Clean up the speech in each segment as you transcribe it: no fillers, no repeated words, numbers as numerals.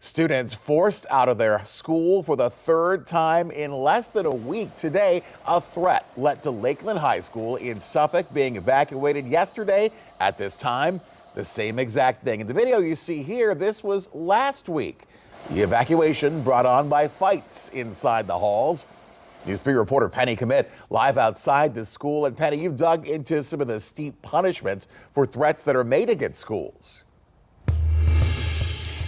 Students forced out of their school for the third time in less than a week. Today, a threat led to Lakeland High School in Suffolk being evacuated yesterday. At this time, the same exact thing. In the video you see here, this was last week. The evacuation brought on by fights inside the halls. News 3 reporter Penny Commit live outside the school. And Penny, you've dug into some of the steep punishments for threats that are made against schools.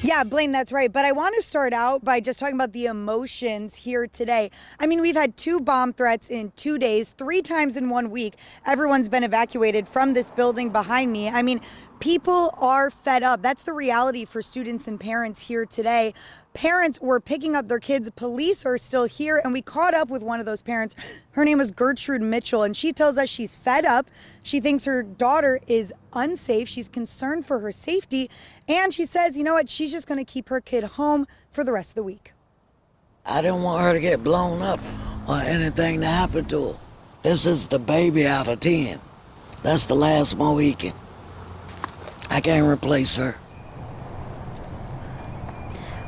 Yeah, Blaine, that's right. But I want to start out by just talking about the emotions here today. I mean, we've had 2 bomb threats in 2 days, 3 times in 1 week. Everyone's been evacuated from this building behind me. I mean, people are fed up. That's the reality for students and parents here today. Parents were picking up their kids. Police are still here, and we caught up with one of those parents. Her name is Gertrude Mitchell, and she tells us she's fed up. She thinks her daughter is unsafe. She's concerned for her safety, and she says, you know what, she's just going to keep her kid home for the rest of the week. I didn't want her to get blown up or anything to happen to her. This is the baby out of 10. That's the last Mohican. I can't replace her.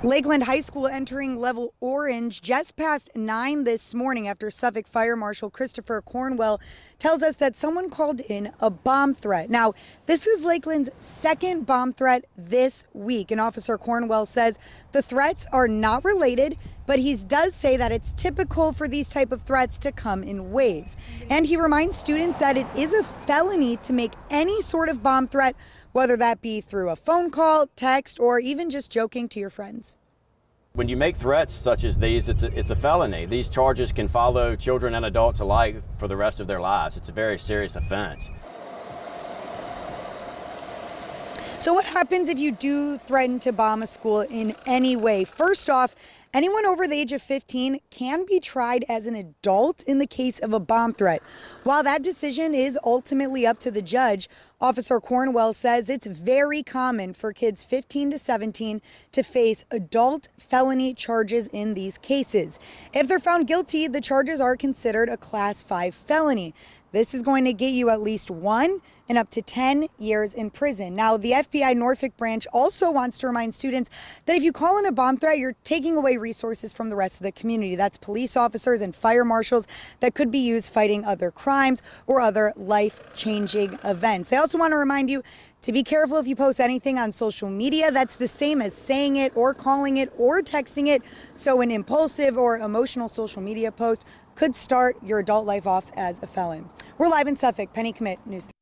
Lakeland High School entering level orange just past 9 this morning after Suffolk Fire Marshal Christopher Cornwell tells us that someone called in a bomb threat. Now, this is Lakeland's second bomb threat this week, and Officer Cornwell says the threats are not related, but he does say that it's typical for these type of threats to come in waves. And he reminds students that it is a felony to make any sort of bomb threat, whether that be through a phone call, text, or even just joking to your friends. When you make threats such as these, it's a felony. These charges can follow children and adults alike for the rest of their lives. It's a very serious offense. So what happens if you do threaten to bomb a school in any way? First off, anyone over the age of 15 can be tried as an adult in the case of a bomb threat. While that decision is ultimately up to the judge, Officer Cornwell says it's very common for kids 15 to 17 to face adult felony charges in these cases. If they're found guilty, the charges are considered a Class 5 felony. This is going to get you at least 1 and up to 10 years in prison. Now, the FBI Norfolk branch also wants to remind students that if you call in a bomb threat, you're taking away resources from the rest of the community. That's police officers and fire marshals that could be used fighting other crimes or other life-changing events. They also want to remind you to be careful if you post anything on social media. That's the same as saying it or calling it or texting it. So an impulsive or emotional social media post could start your adult life off as a felon. We're live in Suffolk. Penny Commit, News 3.